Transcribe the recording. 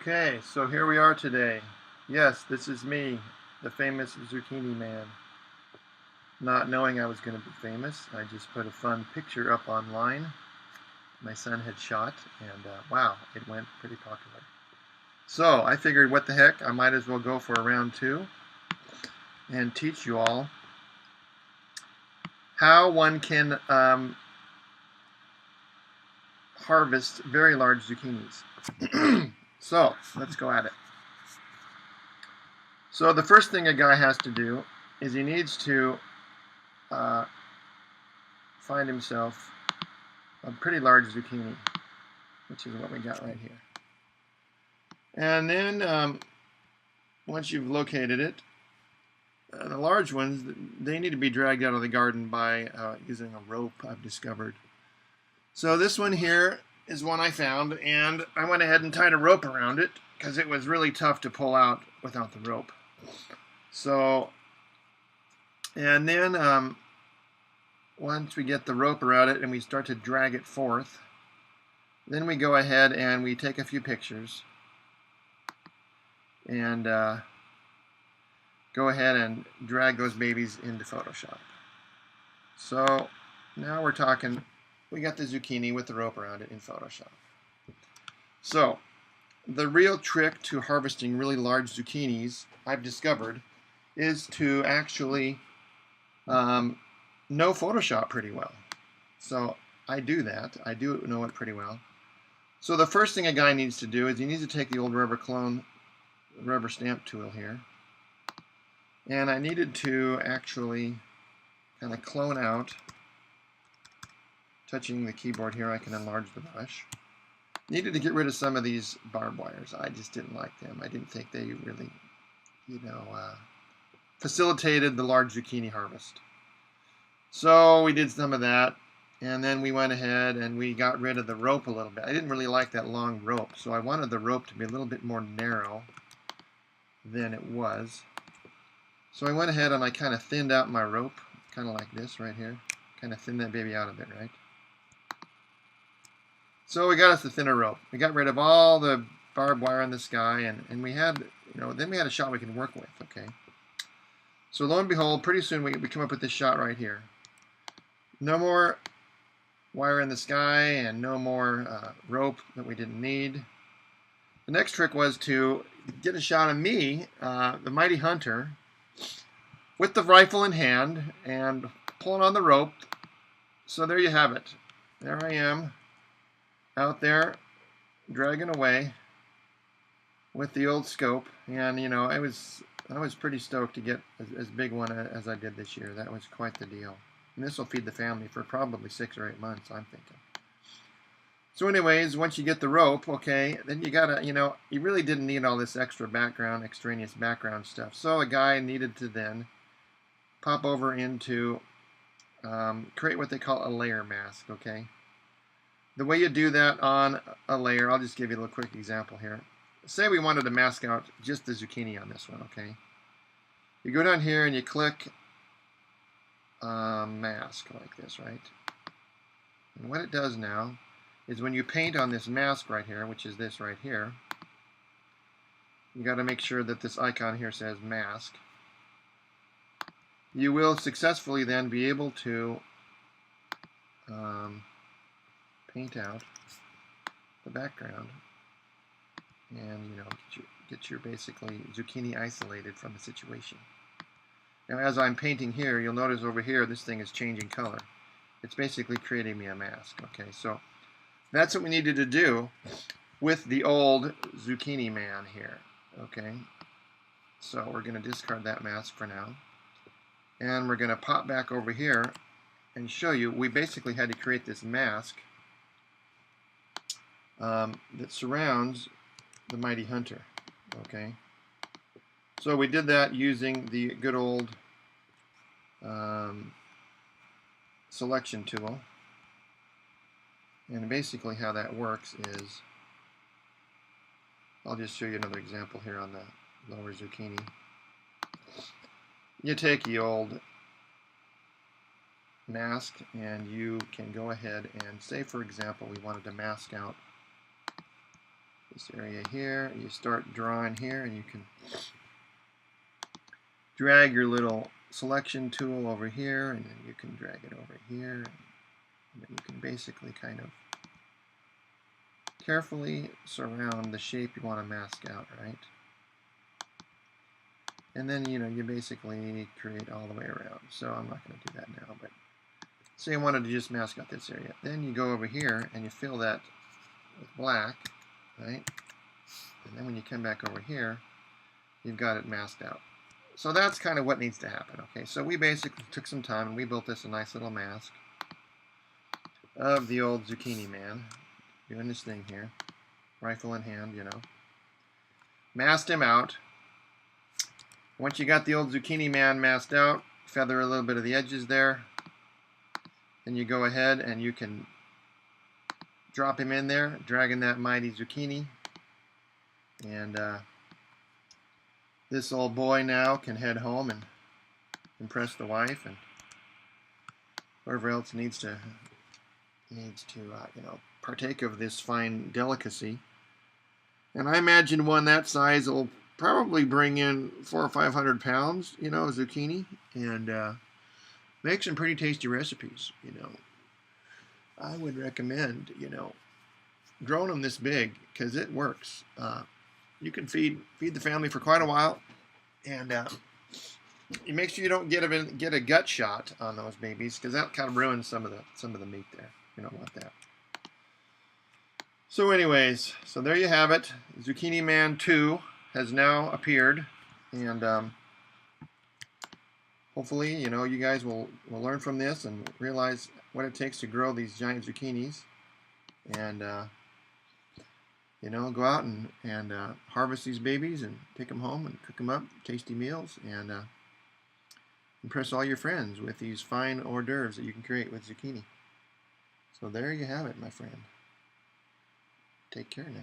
Okay, so here we are today. Yes, this is me, the famous Zucchini Man. Not knowing I was going to be famous, I just put a fun picture up online my son had shot, and wow, it went pretty popular. So I figured, what the heck, I might as well go for a round two and teach you all how one can harvest very large zucchinis. So let's go at it. So the first thing a guy has to do is he needs to find himself a pretty large zucchini, which is what we got right here. And then once you've located it, the large ones, they need to be dragged out of the garden by using a rope, I've discovered. So this one here is one I found, and I went ahead and tied a rope around it because it was really tough to pull out without the rope. So, and then once we get the rope around it and we start to drag it forth, then we go ahead and we take a few pictures and go ahead and drag those babies into Photoshop. So now we're talking, we got the zucchini with the rope around it in Photoshop. So the real trick to harvesting really large zucchinis, I've discovered, is to actually know Photoshop pretty well. So I do that. I do know it pretty well. So the first thing a guy needs to do is he needs to take the old rubber stamp tool here. And I needed to actually kind of clone out, touching the keyboard here, I can enlarge the brush. Needed to get rid of some of these barbed wires. I just didn't like them. I didn't think they really, facilitated the large zucchini harvest. So we did some of that, and then we went ahead and we got rid of the rope a little bit. I didn't really like that long rope, so I wanted the rope to be a little bit more narrow than it was. So I went ahead and I kind of thinned out my rope, kind of like this right here. Kind of thin that baby out of it, right? So we got us the thinner rope. We got rid of all the barbed wire in the sky, and we had, then we had a shot we could work with, okay? So lo and behold, pretty soon we come up with this shot right here. No more wire in the sky and no more rope that we didn't need. The next trick was to get a shot of me, the mighty hunter, with the rifle in hand and pulling on the rope. So there you have it. There I am, out there dragging away with the old scope, and I was pretty stoked to get as big one as I did this year. That was quite the deal. And this will feed the family for probably 6 or 8 months, I'm thinking. So anyways, once you get the rope, okay, then you gotta, you really didn't need all this extra background, extraneous background stuff. So a guy needed to then pop over into create what they call a layer mask, okay? The way you do that on a layer, I'll just give you a little quick example here. Say we wanted to mask out just the zucchini on this one, okay? You go down here and you click mask like this, right? And what it does now is when you paint on this mask right here, which is this right here, you got to make sure that this icon here says mask. You will successfully then be able to paint out the background and get your basically zucchini isolated from the situation. Now as I'm painting here, you'll notice over here this thing is changing color. It's basically creating me a mask. Okay, so that's what we needed to do with the old Zucchini Man here. Okay, so we're going to discard that mask for now, and we're going to pop back over here and show you we basically had to create this mask that surrounds the mighty hunter. Okay, so we did that using the good old selection tool, and basically how that works is, I'll just show you another example here on the lower zucchini. You take the old mask and you can go ahead and say, for example, we wanted to mask out this area here. You start drawing here, and you can drag your little selection tool over here, and then you can drag it over here, and then you can basically kind of carefully surround the shape you want to mask out, right? And then, you basically create all the way around. So I'm not going to do that now, but say I wanted to just mask out this area. Then you go over here and you fill that with black, right? And then when you come back over here, you've got it masked out. So that's kind of what needs to happen, okay? So we basically took some time and we built this a nice little mask of the old Zucchini man, doing this thing here, rifle in hand, Masked him out. Once you got the old Zucchini man masked out, feather a little bit of the edges there, then you go ahead and you can drop him in there, dragging that mighty zucchini. And this old boy now can head home and impress the wife and whoever else needs to partake of this fine delicacy. And I imagine one that size will probably bring in 400 or 500 pounds, zucchini, and make some pretty tasty recipes. I would recommend, growing them this big because it works. You can feed the family for quite a while, and you make sure you don't get a gut shot on those babies because that kind of ruins some of the meat there. You don't want that. So anyways, so there you have it. Zucchini Man 2 has now appeared, and hopefully, you guys will learn from this and realize what it takes to grow these giant zucchinis, and go out and harvest these babies and take them home and cook them up, tasty meals, and impress all your friends with these fine hors d'oeuvres that you can create with zucchini. So there you have it, my friend. Take care now.